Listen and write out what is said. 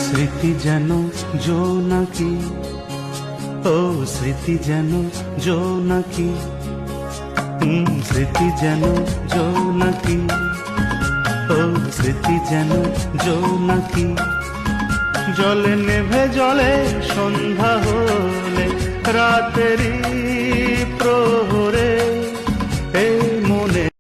স্মৃতি যেন জোনাকি, ও স্মৃতি যেন জোনাকি, স্মৃতি যেন জোনাকি, ও স্মৃতি যেন জোনাকি। জলে নেভে জলে সন্ধ্যা হলে রাতেরই প্রহরে